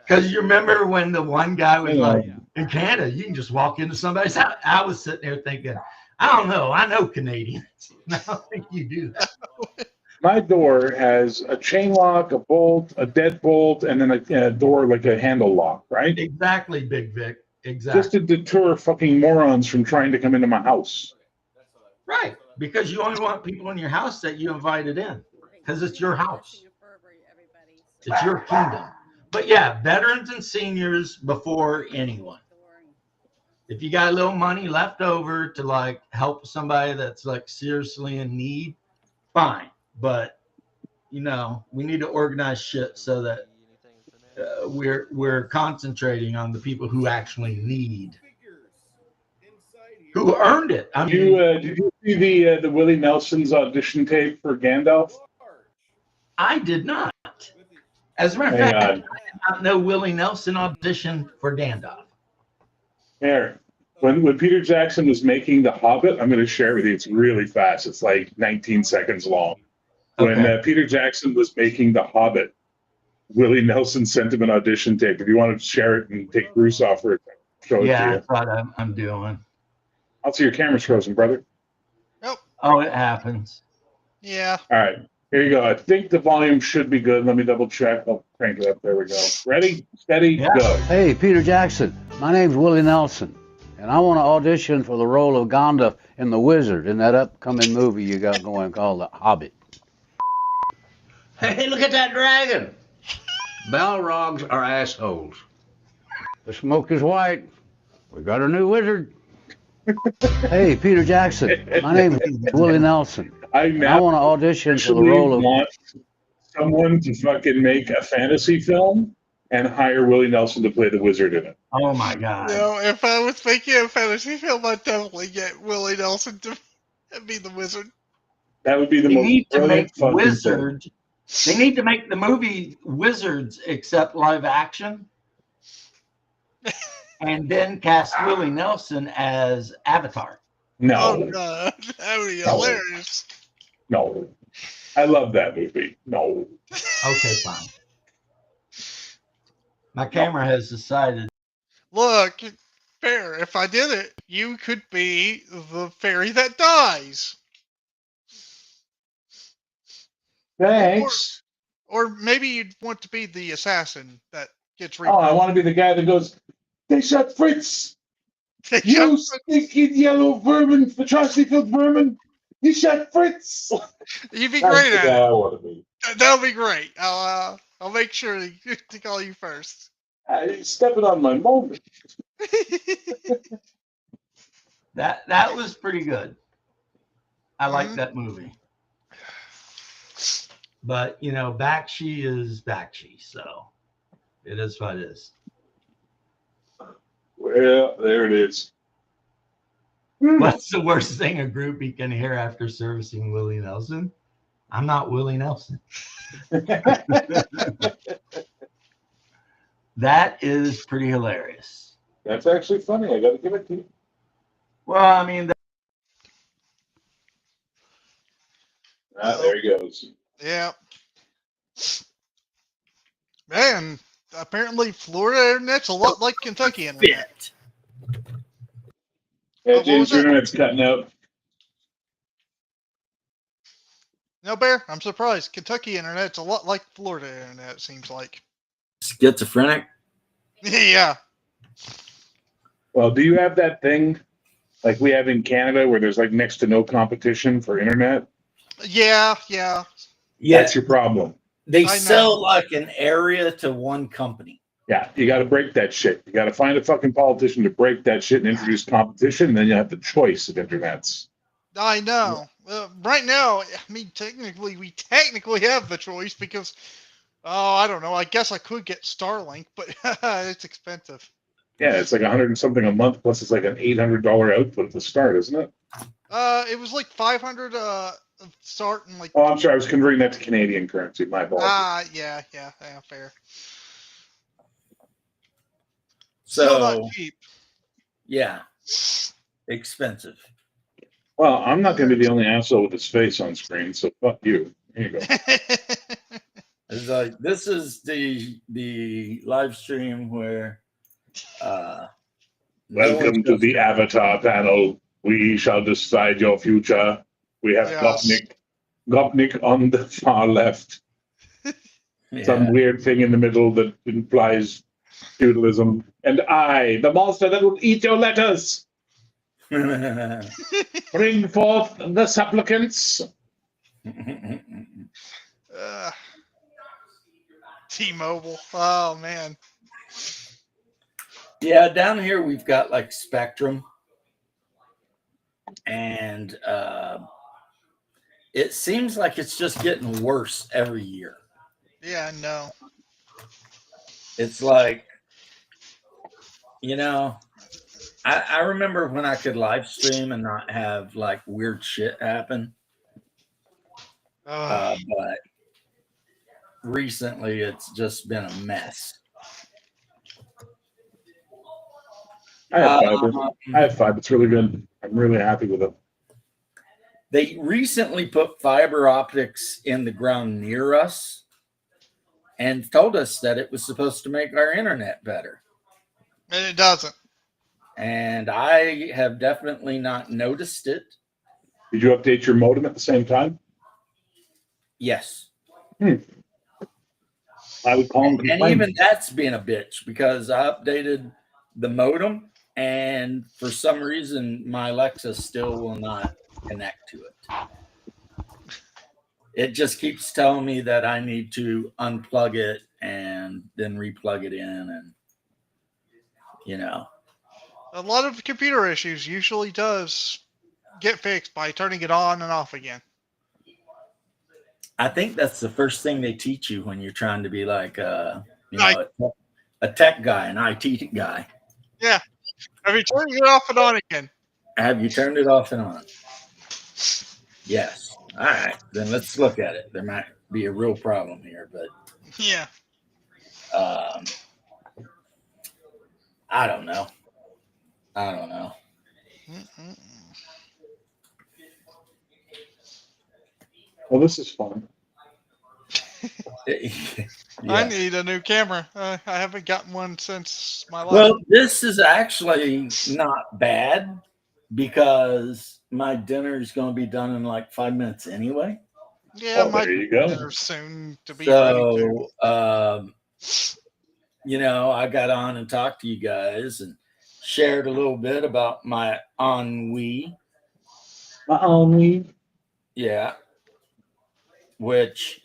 Because you remember when the one guy was Yeah. like, in Canada, you can just walk into somebody's house. I was sitting there thinking, I don't know. I know Canadians. I don't think you do that. My door has a chain lock, a bolt, a deadbolt, and then a door like a handle lock, right? Exactly, Big Vic. Exactly. Just to deter fucking morons from trying to come into my house. Right. Because you only want people in your house that you invited in. Because it's your house. It's your kingdom. But yeah, veterans and seniors before anyone. If you got a little money left over to like help somebody that's like seriously in need, fine. But we need to organize shit so that we're concentrating on the people who actually need, who earned it. I mean, Did you see the Willie Nelson's audition tape for Gandalf? I did not. As a matter of Hang fact, I on. did not know Willie Nelson auditioned for Gandalf. Here, when Peter Jackson was making The Hobbit, I'm going to share it with you. It's really fast. It's like 19 seconds long. When Okay. Peter Jackson was making The Hobbit, Willie Nelson sent him an audition tape. If you want to share it and take Bruce off for it, show it Yeah, to I you. thought I'm doing. I'll see your camera's frozen, brother. Oh, it happens. Yeah. All right, here you go. I think the volume should be good. Let me double check. I'll crank it up. There we go. Ready, steady, Yeah. go. Hey, Peter Jackson. My name's Willie Nelson, and I want to audition for the role of Gandalf in The Wizard in that upcoming movie you got going called The Hobbit. Hey, look at that dragon. Balrogs are assholes. The smoke is white. We got a new wizard. Hey, Peter Jackson. My name's Willie Nelson. I And I want to audition for the role of... want someone to fucking make a fantasy film and hire Willie Nelson to play the wizard in it. Oh my God. No, if I was making a fantasy film, I'd definitely get Willie Nelson to be the wizard. That would be the They most need to brilliant make fucking thing. Wizards. They need to make the movie Wizards except live action. And then cast Willie Nelson as Avatar. No, Oh god, that would be hilarious. no. I love that movie. No. Okay, fine. My camera has decided. Look, fair. If I did it, you could be the fairy that dies. Thanks. Or maybe you'd want to be the assassin that gets Oh, I want to be the guy that goes, they shot Fritz. You stinking yellow vermin, atrocity-filled vermin. You shot Fritz. You'd be That's great the at guy it. I want to be. That'll be great. I'll make sure to call you first. He's stepping on my moment. That was pretty good. I like that movie. But you know, Bakshi is Bakshi, so it is what it is. Well, there it is. What's the worst thing a groupie can hear after servicing Willie Nelson? I'm not Willie Nelson. That is pretty hilarious. That's actually funny. I got to give it to you. Well, I mean, There he goes. Yeah. Man, apparently Florida internet's a lot like Kentucky internet. Yeah, what James, was your that? internet's cutting out. No, Bear, I'm surprised. Kentucky internet's a lot like Florida internet, it seems like. Schizophrenic. Yeah. Well, do you have that thing like we have in Canada where there's like next to no competition for internet? Yeah. Yeah, That's your problem. they I know. sell like an area to one company. Yeah, you got to break that shit. You got to find a fucking politician to break that shit and introduce competition, and then you have the choice of internets. I know. Right now, I mean, we technically have the choice because, I don't know. I guess I could get Starlink, but it's expensive. Yeah, it's like 100 and something a month, plus it's like an $800 output at the start, isn't it? It was like 500 start and like. Oh, I'm sorry, I was converting that to Canadian currency. My apologies. Yeah, fair. Still not So cheap. yeah, expensive. Well, I'm not going to be the only asshole with his face on screen, so fuck you. Here you go. It's like this is the live stream where Welcome to the Avatar panel. We shall decide your future. We have Yes. Gopnik on the far left. Some weird thing in the middle that implies feudalism. And I, the monster that will eat your letters. Bring forth the supplicants. T-Mobile. Oh man. Yeah, down here we've got like Spectrum, and it seems like it's just getting worse every year. Yeah, no. It's like, you know, I remember when I could live stream and not have like weird shit happen. But recently it's just been a mess. I have fiber. It's really good. I'm really happy with it. They recently put fiber optics in the ground near us and told us that it was supposed to make our internet better. And it doesn't. And I have definitely not noticed it. Did you update your modem at the same time? Yes. I would call them And complain. even that's being a bitch because I updated the modem and for some reason my Alexa still will not connect to it. It just keeps telling me that I need to unplug it and then replug it in, and you know. A lot of computer issues usually does get fixed by turning it on and off again. I think that's the first thing they teach you when you're trying to be like, you know, a tech guy, an IT guy. Yeah. Have you turned it off and on again? Have you turned it off and on? Yes. All right. Then let's look at it. There might be a real problem here, but Yeah. I don't know. Mm-mm. Well, this is fun. I need a new camera. I haven't gotten one since my last. Well, this is actually not bad because my dinner is going to be done in like 5 minutes anyway. Yeah, my there you go. dinner's soon to be ready too. So, you know, I got on and talked to you guys and shared a little bit about my ennui. Yeah. Which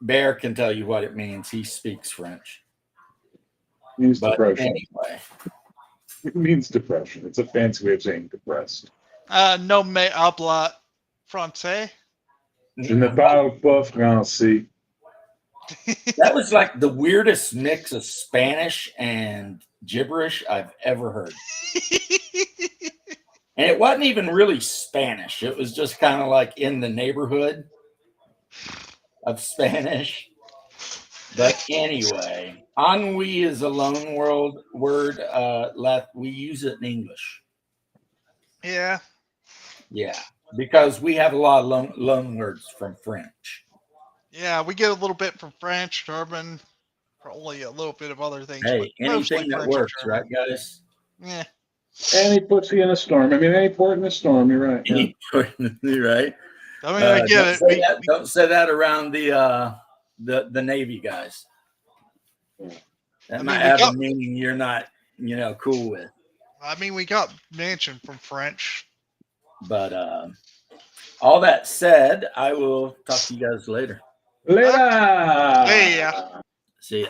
Bear can tell you what it means. He speaks French. Means But depression. anyway, It means depression. It's a fancy way of saying depressed. No me habla français. Je ne parle pas français. that was like the weirdest mix of Spanish and gibberish I've ever heard. And it wasn't even really Spanish. It was just kind of like in the neighborhood of Spanish. But anyway, ennui is a loan world word. We use it in English. Yeah. Yeah, because we have a lot of loan words from French. Yeah, we get a little bit from French, German, probably a little bit of other things. Hey, but mostly anything that French and works, German. right, guys? Yeah. Any pussy in a storm. I mean, any port in a storm. You're right. Yeah. Right? I mean, I get it. Don't say that around the Navy guys. That might have a meaning you're not, cool with. I mean, we got mentioned from French. But all that said, I will talk to you guys later. Later. Yeah. See ya.